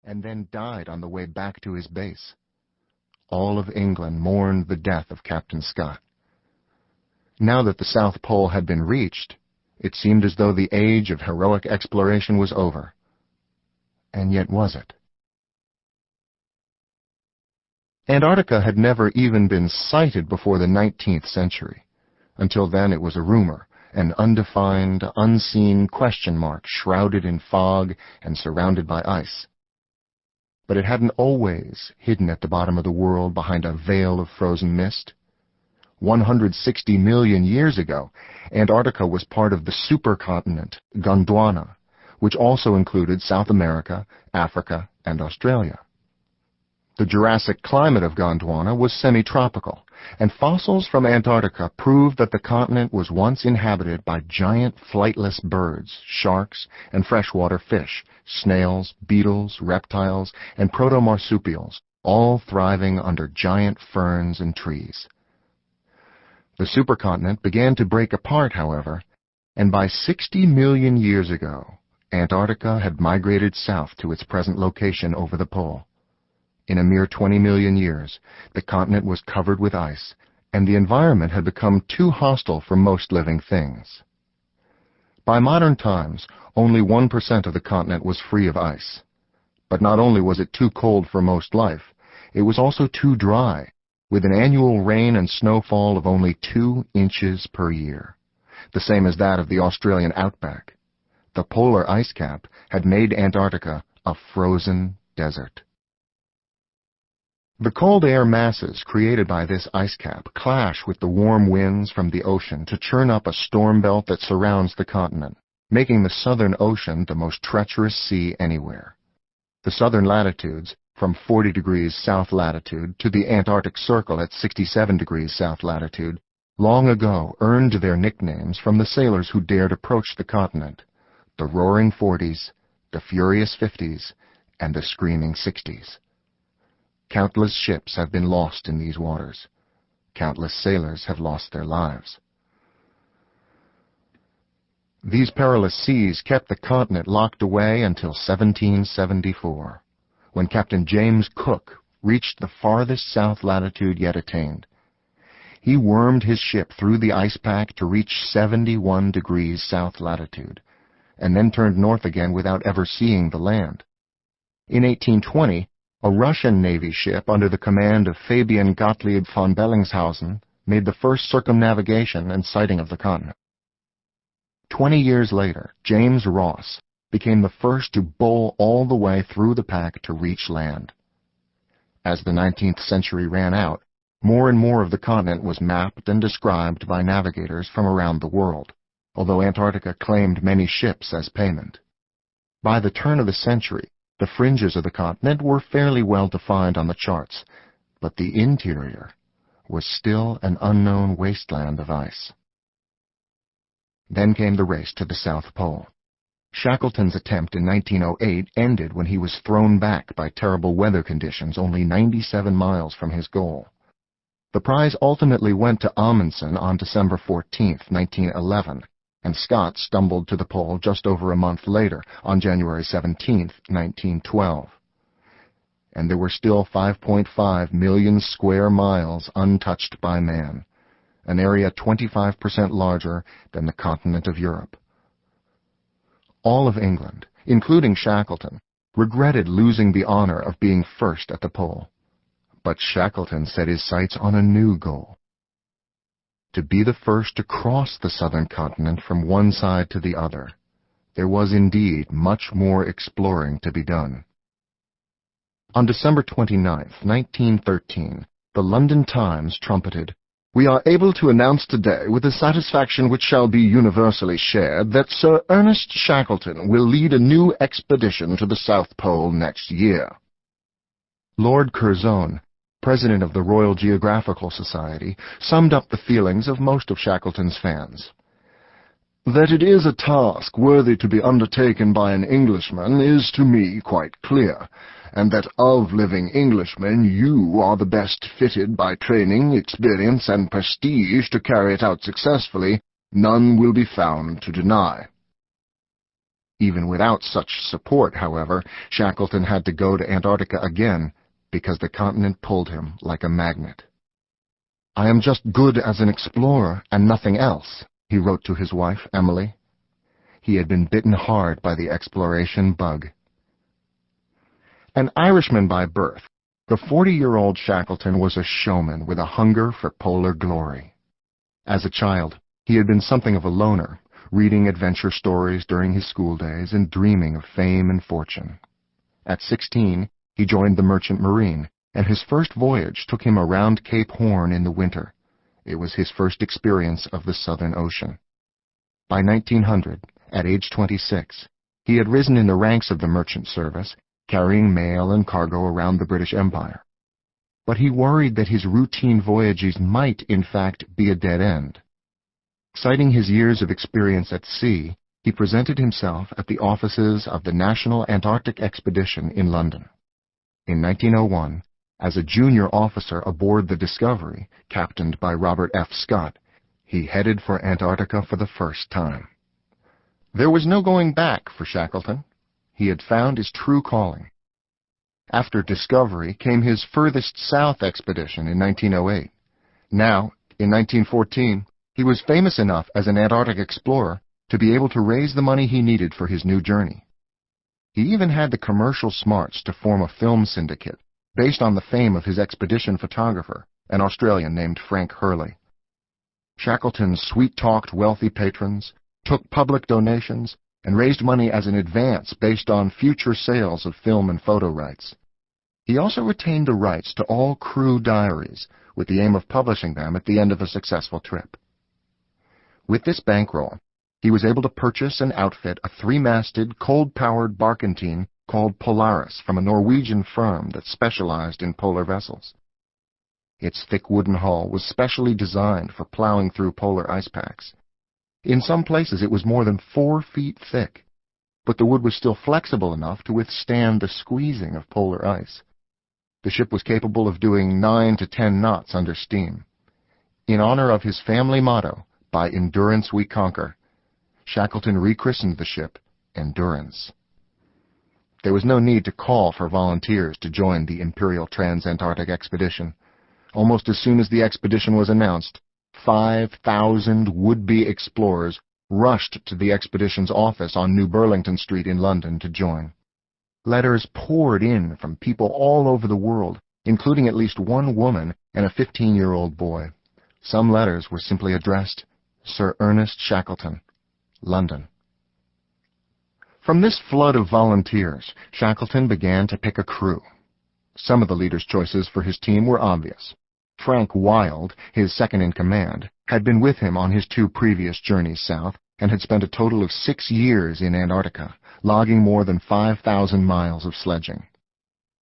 and then died on the way back to his base. All of England mourned the death of Captain Scott. Now that the South Pole had been reached, it seemed as though the age of heroic exploration was over. And yet was it? Antarctica had never even been sighted before the 19th century. Until then it was a rumor, an undefined, unseen question mark shrouded in fog and surrounded by ice. But it hadn't always hidden at the bottom of the world behind a veil of frozen mist. 160 million years ago, Antarctica was part of the supercontinent Gondwana, which also included South America, Africa, and Australia. The Jurassic climate of Gondwana was semi-tropical, and fossils from Antarctica proved that the continent was once inhabited by giant flightless birds, sharks, and freshwater fish, snails, beetles, reptiles, and proto-marsupials, all thriving under giant ferns and trees. The supercontinent began to break apart, however, and by 60 million years ago, Antarctica had migrated south to its present location over the pole. In a mere 20 million years, the continent was covered with ice, and the environment had become too hostile for most living things. By modern times, only 1% of the continent was free of ice. But not only was it too cold for most life, it was also too dry, with an annual rain and snowfall of only 2 inches per year, the same as that of the Australian outback. The polar ice cap had made Antarctica a frozen desert. The cold air masses created by this ice cap clash with the warm winds from the ocean to churn up a storm belt that surrounds the continent, making the Southern Ocean the most treacherous sea anywhere. The southern latitudes, from 40 degrees south latitude to the Antarctic Circle at 67 degrees south latitude, long ago earned their nicknames from the sailors who dared approach the continent: the Roaring Forties, the Furious Fifties, and the Screaming Sixties. Countless ships have been lost in these waters. Countless sailors have lost their lives. These perilous seas kept the continent locked away until 1774, when Captain James Cook reached the farthest south latitude yet attained. He wormed his ship through the ice pack to reach 71 degrees south latitude, and then turned north again without ever seeing the land. In 1820, a Russian Navy ship under the command of Fabian Gottlieb von Bellingshausen made the first circumnavigation and sighting of the continent. 20 years later, James Ross became the first to bowl all the way through the pack to reach land. As the 19th century ran out, more and more of the continent was mapped and described by navigators from around the world, although Antarctica claimed many ships as payment. By the turn of the century, the fringes of the continent were fairly well defined on the charts, but the interior was still an unknown wasteland of ice. Then came the race to the South Pole. Shackleton's attempt in 1908 ended when he was thrown back by terrible weather conditions only 97 miles from his goal. The prize ultimately went to Amundsen on December 14, 1911, and Scott stumbled to the pole just over a month later, on January 17, 1912. And there were still 5.5 million square miles untouched by man, an area 25% larger than the continent of Europe. All of England, including Shackleton, regretted losing the honor of being first at the pole. But Shackleton set his sights on a new goal: to be the first to cross the southern continent from one side to the other. There was indeed much more exploring to be done. On December 29, 1913, the London Times trumpeted, "We are able to announce today with a satisfaction which shall be universally shared that Sir Ernest Shackleton will lead a new expedition to the South Pole next year." Lord Curzon, president of the Royal Geographical Society, summed up the feelings of most of Shackleton's fans. "That it is a task worthy to be undertaken by an Englishman is to me quite clear, and that of living Englishmen you are the best fitted by training, experience, and prestige to carry it out successfully, none will be found to deny." Even without such support, however, Shackleton had to go to Antarctica again because the continent pulled him like a magnet. "I am just good as an explorer and nothing else," he wrote to his wife, Emily. He had been bitten hard by the exploration bug. An Irishman by birth, the 40-year-old Shackleton was a showman with a hunger for polar glory. As a child, he had been something of a loner, reading adventure stories during his school days and dreaming of fame and fortune. At 16, he joined the Merchant Marine, and his first voyage took him around Cape Horn in the winter. It was his first experience of the Southern Ocean. By 1900, at age 26, he had risen in the ranks of the merchant service, carrying mail and cargo around the British Empire. But he worried that his routine voyages might, in fact, be a dead end. Citing his years of experience at sea, he presented himself at the offices of the National Antarctic Expedition in London. In 1901, as a junior officer aboard the Discovery, captained by Robert F. Scott, he headed for Antarctica for the first time. There was no going back for Shackleton. He had found his true calling. After Discovery came his furthest south expedition in 1908. Now, in 1914, he was famous enough as an Antarctic explorer to be able to raise the money he needed for his new journey. He even had the commercial smarts to form a film syndicate based on the fame of his expedition photographer, an Australian named Frank Hurley. Shackleton sweet-talked wealthy patrons, took public donations, and raised money as an advance based on future sales of film and photo rights. He also retained the rights to all crew diaries, with the aim of publishing them at the end of a successful trip. With this bankroll, he was able to purchase and outfit a 3-masted, coal-powered barkentine called Polaris from a Norwegian firm that specialized in polar vessels. Its thick wooden hull was specially designed for plowing through polar ice packs. In some places it was more than 4 feet thick, but the wood was still flexible enough to withstand the squeezing of polar ice. The ship was capable of doing 9 to 10 knots under steam. In honor of his family motto, "By endurance we conquer," Shackleton rechristened the ship Endurance. There was no need to call for volunteers to join the Imperial Transantarctic Expedition. Almost as soon as the expedition was announced, 5,000 would-be explorers rushed to the expedition's office on New Burlington Street in London to join. Letters poured in from people all over the world, including at least one woman and a 15-year-old boy. Some letters were simply addressed, Sir Ernest Shackleton, London. From this flood of volunteers, Shackleton began to pick a crew. Some of the leader's choices for his team were obvious. Frank Wild, his second-in-command, had been with him on his 2 previous journeys south and had spent a total of 6 years in Antarctica, logging more than 5,000 miles of sledging.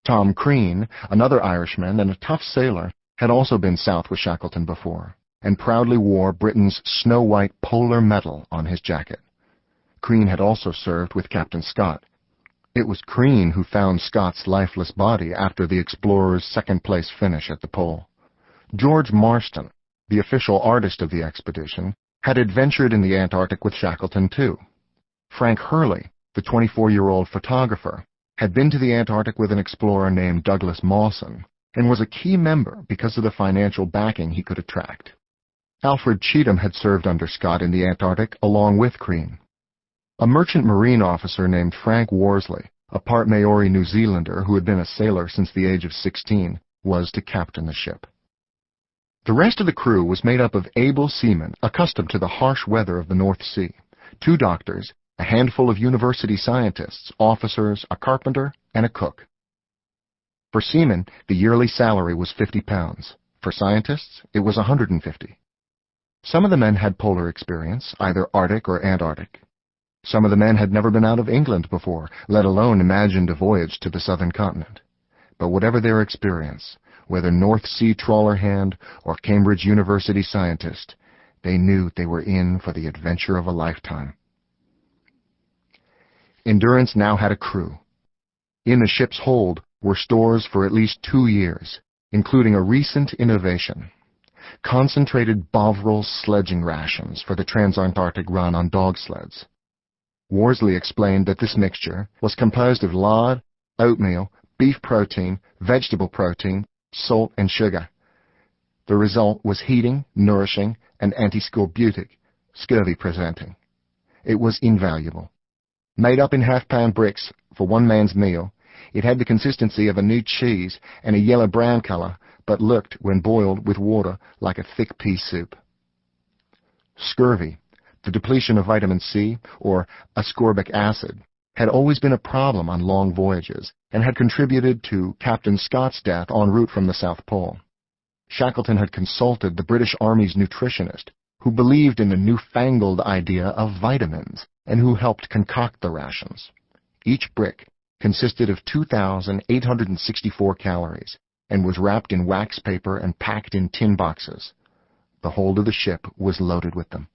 Tom Crean, another Irishman and a tough sailor, had also been south with Shackleton before, and proudly wore Britain's snow-white polar medal on his jacket. Crean had also served with Captain Scott. It was Crean who found Scott's lifeless body after the explorer's second-place finish at the pole. George Marston, the official artist of the expedition, had adventured in the Antarctic with Shackleton too. Frank Hurley, the 24-year-old photographer, had been to the Antarctic with an explorer named Douglas Mawson, and was a key member because of the financial backing he could attract. Alfred Cheatham had served under Scott in the Antarctic along with Crean. A merchant marine officer named Frank Worsley, a part Maori New Zealander who had been a sailor since the age of 16, was to captain the ship. The rest of the crew was made up of able seamen accustomed to the harsh weather of the North Sea, 2 doctors, a handful of university scientists, officers, a carpenter, and a cook. For seamen, the yearly salary was £50. For scientists, it was $150. Some of the men had polar experience, either Arctic or Antarctic. Some of the men had never been out of England before, let alone imagined a voyage to the southern continent. But whatever their experience, whether North Sea trawler hand or Cambridge University scientist, they knew they were in for the adventure of a lifetime. Endurance now had a crew. In the ship's hold were stores for at least 2 years, including a recent innovation: concentrated Bovril sledging rations for the transantarctic run on dog sleds. Worsley explained that this mixture was composed of lard, oatmeal, beef protein, vegetable protein, salt, and sugar. The result was heating, nourishing, and anti-scorbutic, scurvy-preventing. It was invaluable. Made up in half-pound bricks for one man's meal, it had the consistency of a new cheese and a yellow-brown color, but looked, when boiled with water, like a thick pea soup. Scurvy, the depletion of vitamin C, or ascorbic acid, had always been a problem on long voyages and had contributed to Captain Scott's death en route from the South Pole. Shackleton had consulted the British Army's nutritionist, who believed in the newfangled idea of vitamins and who helped concoct the rations. Each brick consisted of 2,864 calories and was wrapped in wax paper and packed in tin boxes. The hold of the ship was loaded with them.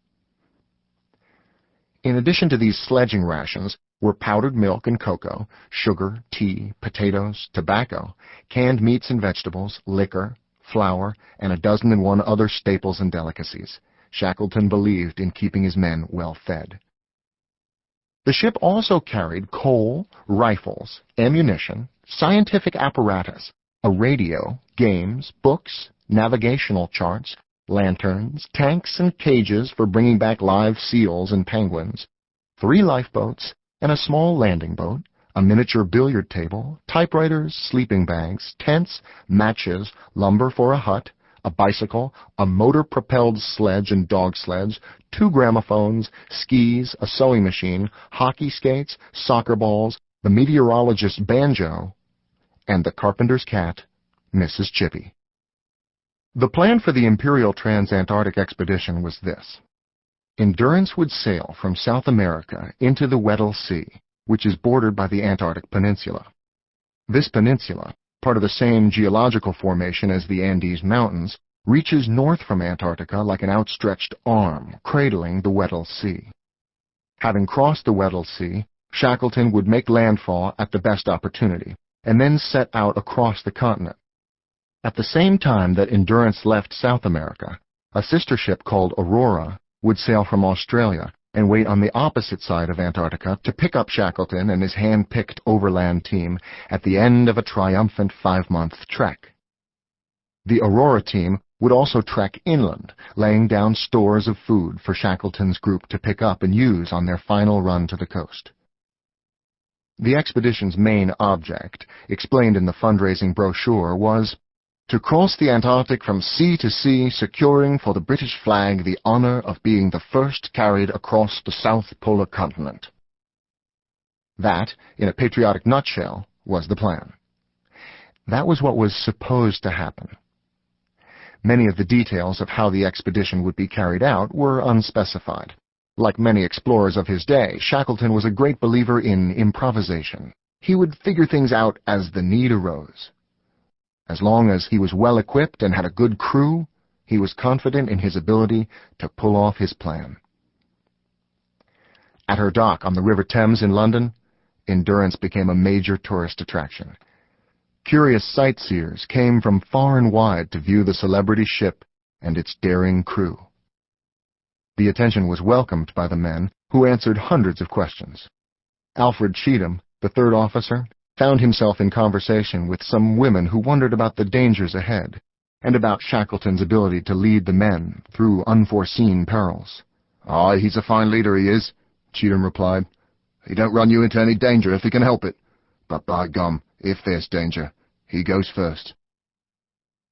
In addition to these sledging rations were powdered milk and cocoa, sugar, tea, potatoes, tobacco, canned meats and vegetables, liquor, flour, and 12 other staples and delicacies. Shackleton believed in keeping his men well fed. The ship also carried coal, rifles, ammunition, scientific apparatus, a radio, games, books, navigational charts, lanterns, tanks and cages for bringing back live seals and penguins, 3 lifeboats, and a small landing boat, a miniature billiard table, typewriters, sleeping bags, tents, matches, lumber for a hut, a bicycle, a motor-propelled sledge and dog sledge, 2 gramophones, skis, a sewing machine, hockey skates, soccer balls, the meteorologist's banjo, and the carpenter's cat, Mrs. Chippy. The plan for the Imperial Transantarctic expedition was this. Endurance would sail from South America into the Weddell Sea, which is bordered by the Antarctic Peninsula. This peninsula, part of the same geological formation as the Andes Mountains, reaches north from Antarctica like an outstretched arm, cradling the Weddell Sea. Having crossed the Weddell Sea, Shackleton would make landfall at the best opportunity, and then set out across the continent. At the same time that Endurance left South America, a sister ship called Aurora would sail from Australia and wait on the opposite side of Antarctica to pick up Shackleton and his hand-picked overland team at the end of a triumphant 5-month trek. The Aurora team would also trek inland, laying down stores of food for Shackleton's group to pick up and use on their final run to the coast. The expedition's main object, explained in the fundraising brochure, was to cross the Antarctic from sea to sea, securing for the British flag the honor of being the first carried across the South Polar Continent. That, in a patriotic nutshell, was the plan. That was what was supposed to happen. Many of the details of how the expedition would be carried out were unspecified. Like many explorers of his day, Shackleton was a great believer in improvisation. He would figure things out as the need arose. As long as he was well equipped and had a good crew, he was confident in his ability to pull off his plan. At her dock on the River Thames in London, Endurance became a major tourist attraction. Curious sightseers came from far and wide to view the celebrity ship and its daring crew. The attention was welcomed by the men, who answered hundreds of questions. Alfred Cheatham, the 3rd officer, found himself in conversation with some women who wondered about the dangers ahead, and about Shackleton's ability to lead the men through unforeseen perils. "Aye, he's a fine leader, he is," Cheatham replied. "He don't run you into any danger if he can help it. But by gum, if there's danger, he goes first."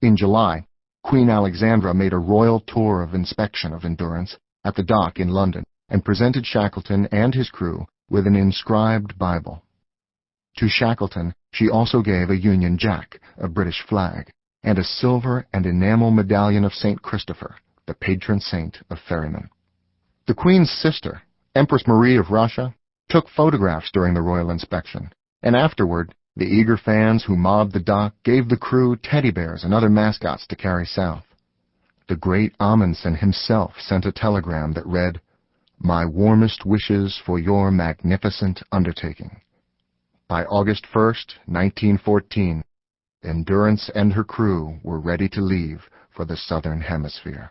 In July, Queen Alexandra made a royal tour of inspection of Endurance at the dock in London and presented Shackleton and his crew with an inscribed Bible. To Shackleton, she also gave a Union Jack, a British flag, and a silver and enamel medallion of St. Christopher, the patron saint of ferrymen. The Queen's sister, Empress Marie of Russia, took photographs during the royal inspection, and afterward, the eager fans who mobbed the dock gave the crew teddy bears and other mascots to carry south. The great Amundsen himself sent a telegram that read, "My warmest wishes for your magnificent undertaking." By August 1st, 1914, Endurance and her crew were ready to leave for the Southern Hemisphere.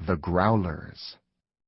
The Growlers.